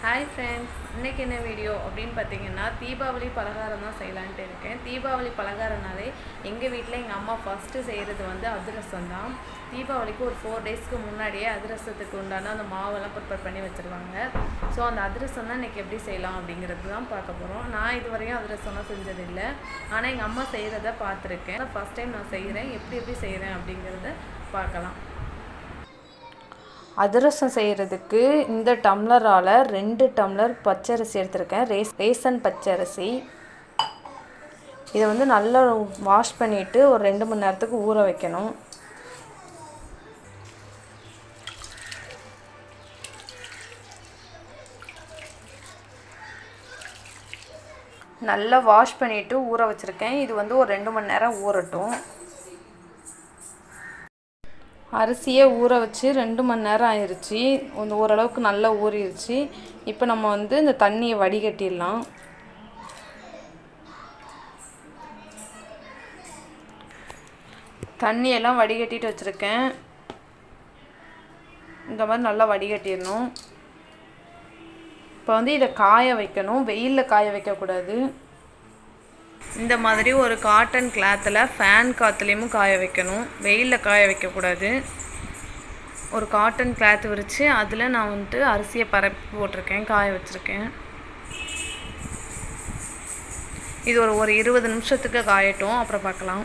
Hi friends, இன்றைக்கி என்ன video அப்படின்னு பார்த்தீங்கன்னா தீபாவளி பலகாரம் தான் செய்யலான்ட்டு இருக்கேன். தீபாவளி பலகாரம்னாலே எங்கள் வீட்டில் எங்கள் அம்மா ஃபஸ்ட்டு செய்கிறது வந்து அதிரசம் தான். தீபாவளிக்கு ஒரு 4 டேஸ்க்கு முன்னாடியே அதிரசத்துக்கு உண்டான அந்த மாவெல்லாம் ப்ரிப்பேர் பண்ணி வச்சுருவாங்க. ஸோ அந்த அதிரசம் தான் இன்றைக்கி எப்படி செய்யலாம் அப்படிங்கிறது தான் பார்க்க போகிறோம். நான் இதுவரையும் அதிரசம்லாம் செஞ்சதில்லை, ஆனால் எங்கள் அம்மா செய்கிறத பார்த்துருக்கேன். ஃபஸ்ட் டைம் நான் செய்கிறேன். எப்படி செய்கிறேன் அப்படிங்கிறத பார்க்கலாம். அதிரசம் செய்கிறதுக்கு இந்த டம்ளரால் 2 டம்ளர் பச்சரிசி எடுத்திருக்கேன். ரேசன் பச்சரிசி. இதை வந்து நல்லா வாஷ் பண்ணிவிட்டு ஒரு 2 மணி நேரத்துக்கு ஊற வைக்கணும். நல்லா வாஷ் பண்ணிவிட்டு ஊற வச்சுருக்கேன். இது வந்து ஒரு 2 மணி நேரம் ஊறட்டும். அரிசியை ஊற வச்சு 2 மணி நேரம் ஆயிடுச்சு. ஓரளவுக்கு நல்லா ஊறிடுச்சு. இப்போ நம்ம வந்து இந்த தண்ணியை வடிகட்டிடலாம். தண்ணியெல்லாம் வடிகட்டிட்டு வச்சுருக்கேன். இந்த மாதிரி நல்லா வடிகட்டிடணும். இப்போ வந்து இதை காய வைக்கணும். வெயிலில் காய வைக்கக்கூடாது. இந்த மாதிரி ஒரு காட்டன் கிளாத்தில் ஃபேன் காற்றுலேயும் காய வைக்கணும். வெயிலில் காய வைக்கக்கூடாது. ஒரு காட்டன் கிளாத் விரித்து அதில் நான் வந்துட்டு அரிசியை பரப்பி போட்டிருக்கேன், காய வச்சுருக்கேன். இது ஒரு 20 நிமிஷத்துக்கு காயட்டும், அப்புறம் பார்க்கலாம்.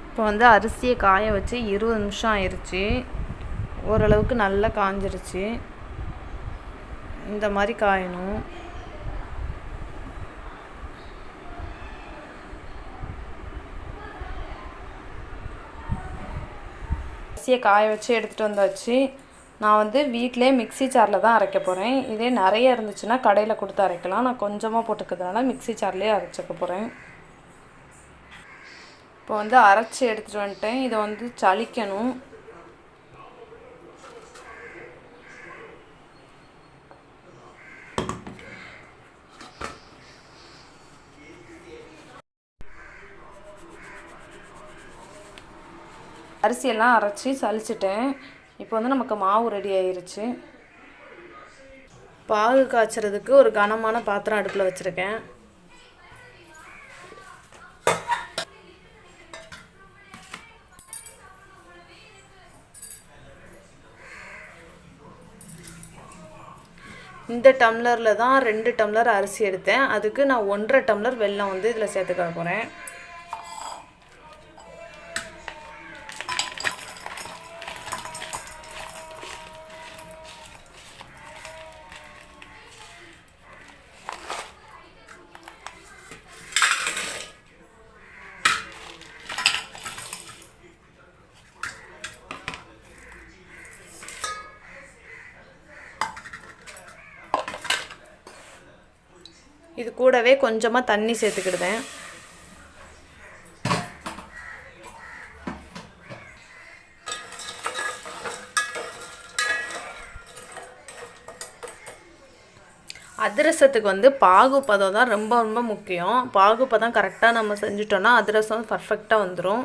இப்போ வந்து அரிசியை காய வச்சு 20 நிமிஷம் ஆயிடுச்சு. ஓரளவுக்கு நல்லா காஞ்சிருச்சு. இந்த மாதிரி காயணும். அரிசியை காய வச்சு எடுத்துகிட்டு வந்தாச்சு. நான் வந்து வீட்டிலே மிக்ஸி ஜாரில் தான் அரைக்க போகிறேன். இதே நிறைய இருந்துச்சுன்னா கடையில் கொடுத்து அரைக்கலாம். நான் கொஞ்சமாக போட்டுக்கிறதுனால மிக்ஸி ஜார்லேயே அரைச்சிக்க போகிறேன். இப்போ வந்து அரைச்சி எடுத்துகிட்டு வந்துட்டேன். இதை வந்து சலிக்கணும். அரிசியெல்லாம் அரைச்சி சலிச்சிட்டேன். இப்போ வந்து நமக்கு மாவு ரெடி ஆயிருச்சு. பாகு காய்ச்சறதுக்கு ஒரு கனமான பாத்திரம் அடுப்பில் வச்சுருக்கேன். இந்த டம்ளரில் தான் 2 டம்ளர் அரிசி எடுத்தேன். அதுக்கு நான் 1.5 டம்ளர் வெல்லம் வந்து இதில் சேர்த்துக்க போகிறேன். இது கூடவே கொஞ்சமாக தண்ணி சேர்த்துக்கிடுவேன். அதிரசத்துக்கு வந்து பாகுபதம் தான் ரொம்ப ரொம்ப முக்கியம். பாகுபதம் கரெக்டாக நம்ம செஞ்சுட்டோன்னா அதிரசம் பர்ஃபெக்டாக வந்துடும்.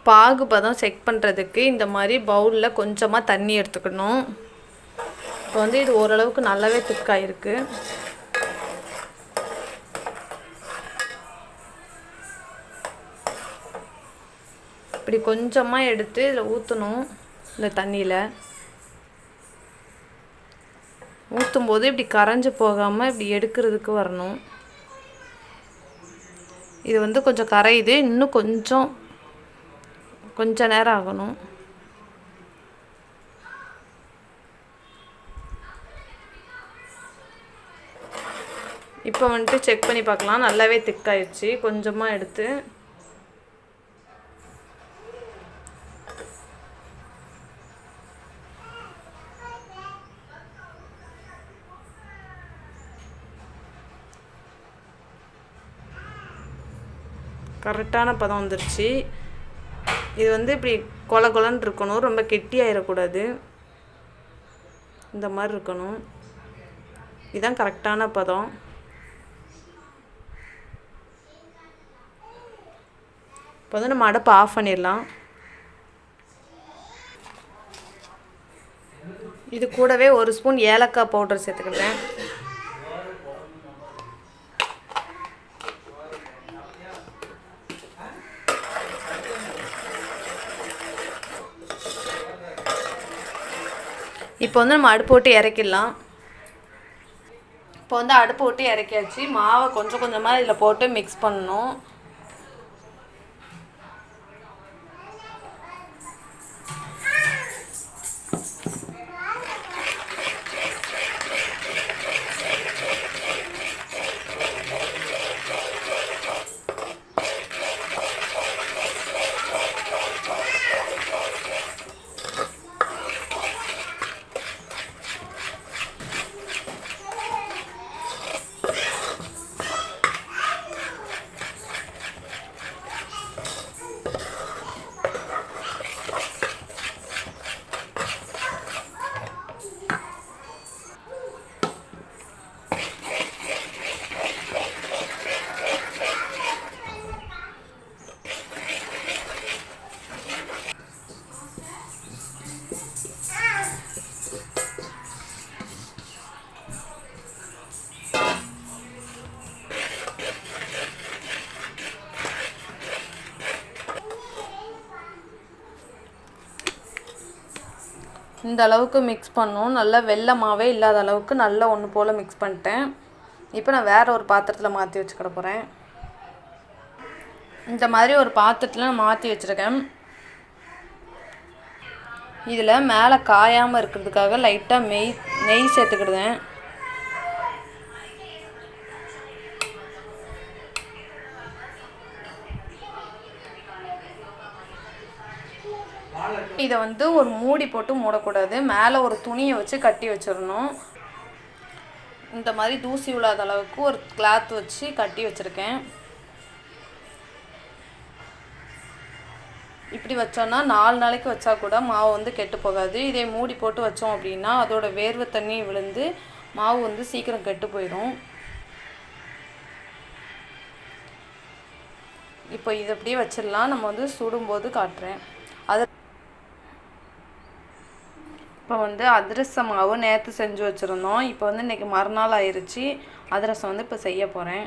பாகுபதம் செக் பண்ணுறதுக்கு இந்த மாதிரி பவுலில் கொஞ்சமாக தண்ணி எடுத்துக்கணும். இப்போ வந்து இது ஓரளவுக்கு நல்லாவே திக்காயிருக்கு. இப்படி கொஞ்சமாக எடுத்து இதில் ஊற்றணும். இந்த தண்ணியில் ஊற்றும்போது இப்படி கரைஞ்சி போகாமல் இப்படி எடுக்கிறதுக்கு வரணும். இது வந்து கொஞ்சம் கரையுது. இன்னும் கொஞ்சம் நேரம் ஆகணும். இப்போ வந்துட்டு செக் பண்ணி பார்க்கலாம். நல்லாவே திக்காயிடுச்சு. கொஞ்சமாக எடுத்து கரெக்டான பதம் வந்துருச்சு. இது வந்து இப்படி கொல கொலன்னு இருக்கணும், ரொம்ப கெட்டியாயிடக்கூடாது. இந்த மாதிரி இருக்கணும். இதுதான் கரெக்டான பதம். இப்போ வந்து நம்ம அடுப்பை ஆஃப் பண்ணிடலாம். இது கூடவே 1 ஸ்பூன் ஏலக்காய் பவுடர் சேர்த்துக்கிட்டேன். இப்போ வந்து நம்ம அடுப்பு விட்டு இறக்கிடலாம். இப்போ வந்து அடுப்பு விட்டு இறக்கியாச்சு. மாவை கொஞ்சம் கொஞ்சமாக இதில் போட்டு மிக்ஸ் பண்ணணும். இந்த அளவுக்கு மிக்ஸ் பண்ணணும். நல்லா வெள்ளை மாவே இல்லாத அளவுக்கு நல்லா ஒன்று போல் மிக்ஸ் பண்ணிட்டேன். இப்போ நான் வேறு ஒரு பாத்திரத்தில் மாற்றி வச்சுக்கிட போகிறேன். இந்த மாதிரி ஒரு பாத்திரத்தில் நான் மாற்றி வச்சுருக்கேன். இதில் மேலே காயாமல் இருக்கிறதுக்காக லைட்டாக நெய் சேர்த்துக்கிடுதேன். இதை வந்து ஒரு மூடி போட்டு மூடக்கூடாது. மேலே ஒரு துணியை வச்சு கட்டி வச்சிடணும். இந்த மாதிரி தூசி விழாத அளவுக்கு ஒரு கிளாத் வச்சு கட்டி வச்சுருக்கேன். இப்படி வச்சோன்னா 4 நாளைக்கு வச்சா கூட மாவு வந்து கெட்டு போகாது. இதே மூடி போட்டு வச்சோம் அப்படின்னா அதோட வேர்வை தண்ணி விழுந்து மாவு வந்து சீக்கிரம் கெட்டு போயிடும். இப்போ இதை அப்படியே வச்சிடலாம். நம்ம வந்து சுடும்போது காட்டுறேன். இப்போ வந்து அதிரசம் மாவு நேற்று செஞ்சு வச்சுருந்தோம். இப்போ வந்து இன்றைக்கி மறுநாள் ஆயிடுச்சு. அதிரசம் வந்து இப்போ செய்ய போகிறேன்.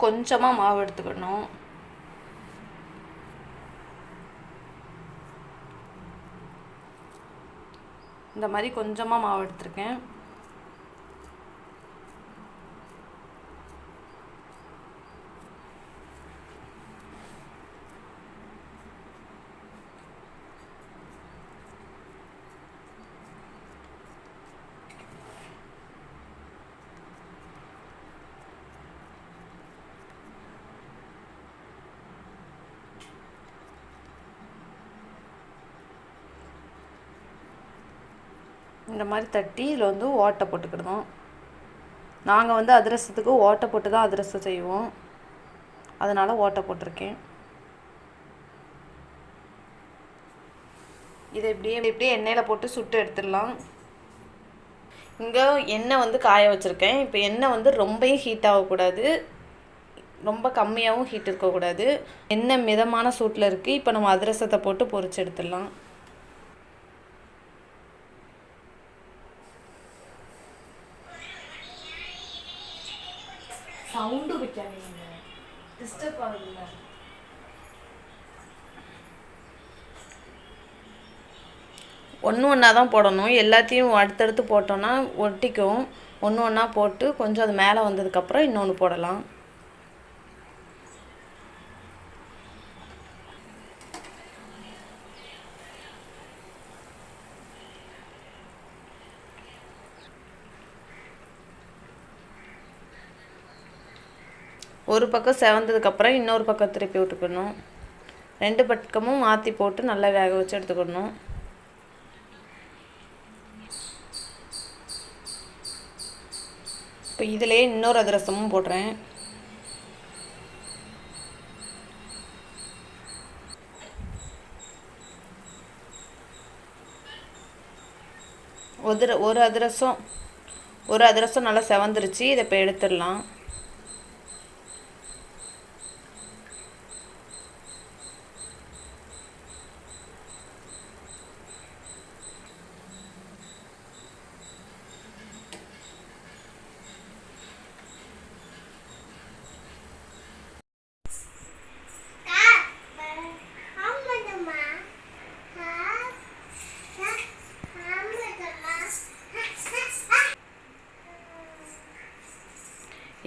கொஞ்சமாக மாவு எடுத்துக்கணும். இந்த மாதிரி கொஞ்சமாக மாவு எடுத்துருக்கேன். இந்த மாதிரி தட்டி இதில் வந்து ஓட்டை போட்டுக்கிடுவோம். நாங்கள் வந்து அதிரசத்துக்கு ஓட்டை போட்டு தான் அதிரசம் செய்வோம். அதனால் ஓட்டை போட்டிருக்கேன். இதை இப்படியே எண்ணெயில் போட்டு சுட்டு எடுத்துடலாம். இங்கே எண்ணெய் வந்து காய வச்சுருக்கேன். இப்போ எண்ணெய் வந்து ரொம்பவும் ஹீட் ஆகக்கூடாது, ரொம்ப கம்மியாகவும் ஹீட் இருக்கக்கூடாது. எண்ணெய் மிதமான சூட்டில் இருக்குது. இப்போ நம்ம அதிரசத்தை போட்டு பொரிச்சு எடுத்துடலாம். சவுண்டு வைக்காதீங்க, டிஸ்டர்ப் ஆகுதுல்ல. ஒன்று ஒன்றா தான் போடணும். எல்லாத்தையும் அடுத்தடுத்து போட்டோன்னா ஒட்டிக்கும். ஒன்று ஒன்றா போட்டு கொஞ்சம் அது மேலே வந்ததுக்கப்புறம் இன்னொன்று போடலாம். ஒரு பக்கம் செவந்ததுக்கப்புறம் இன்னொரு பக்கம் திருப்பி விட்டுக்கணும். 2 பக்கமும் மாற்றி போட்டு நல்லா வேக வச்சு எடுத்துக்கணும். இப்போ இதிலே இன்னொரு அதிரசமும் போடுறேன். ஒரு அதிரசம் நல்லா செவந்துருச்சு. இதை இப்போ எடுத்துடலாம்.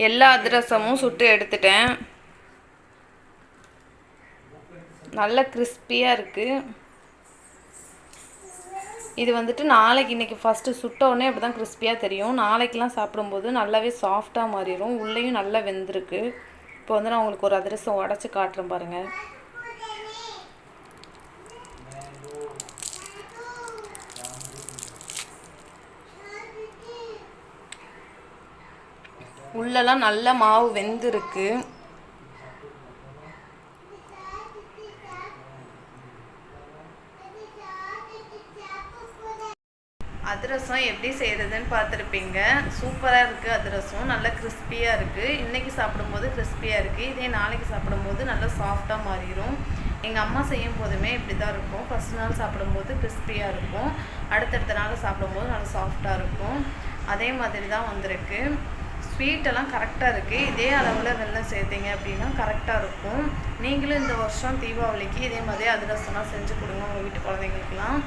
எல்லா அதிரசமும் சுட்டு எடுத்துட்டேன். நல்ல கிறிஸ்பியாக இருக்குது. இது வந்துட்டு நாளைக்கு, இன்றைக்கி ஃபஸ்ட்டு சுட்டோடனே அப்படி தான் கிறிஸ்பியாக தெரியும். நாளைக்கெலாம் சாப்பிடும்போது நல்லாவே சாஃப்டாக மாறிடும். உள்ளேயும் நல்லா வெந்திருக்கு. இப்போ வந்து நான் உங்களுக்கு ஒரு அதிரசம் உடச்சி காட்டுறேன் பாருங்கள். உள்ளெல்லாம் நல்ல மாவு வெந்திருக்கு. அதிரசம் எப்படி செய்கிறதுன்னு பார்த்துருப்பீங்க. சூப்பராக இருக்குது. அதிரசம் நல்லா கிறிஸ்பியாக இருக்குது. இன்றைக்கி சாப்பிடும்போது கிறிஸ்பியாக இருக்குது. இதே நாளைக்கு சாப்பிடும்போது நல்லா சாஃப்டாக மாறிடும். எங்கள் அம்மா செய்யும் போதுமே இப்படி தான் இருக்கும். ஃபஸ்ட் நாள் சாப்பிடும்போது கிறிஸ்பியாக இருக்கும். அடுத்தடுத்த நாள் சாப்பிடும்போது நல்லா சாஃப்டாக இருக்கும். அதே மாதிரி தான் வந்திருக்கு. ஸ்வீட்டெல்லாம் கரெக்டாக இருக்குது. இதே அளவில் வெல்லம் சேர்த்திங்க அப்படின்னா கரெக்டாக இருக்கும். நீங்களும் இந்த வருஷம் தீபாவளிக்கு இதே மாதிரி அதிரசம்லாம் செஞ்சு கொடுங்க உங்கள் வீட்டு குழந்தைங்களுக்கெல்லாம்.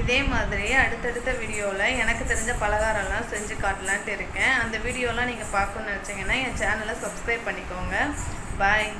இதே மாதிரி அடுத்தடுத்த வீடியோவில் எனக்கு தெரிஞ்ச பலகாரம்லாம் செஞ்சு காட்டலான்ட்டு இருக்கேன். அந்த வீடியோலாம் நீங்கள் பார்க்கணுன்னு நினச்சிங்கன்னா என் சேனலை சப்ஸ்கிரைப் பண்ணிக்கோங்க. பாய்.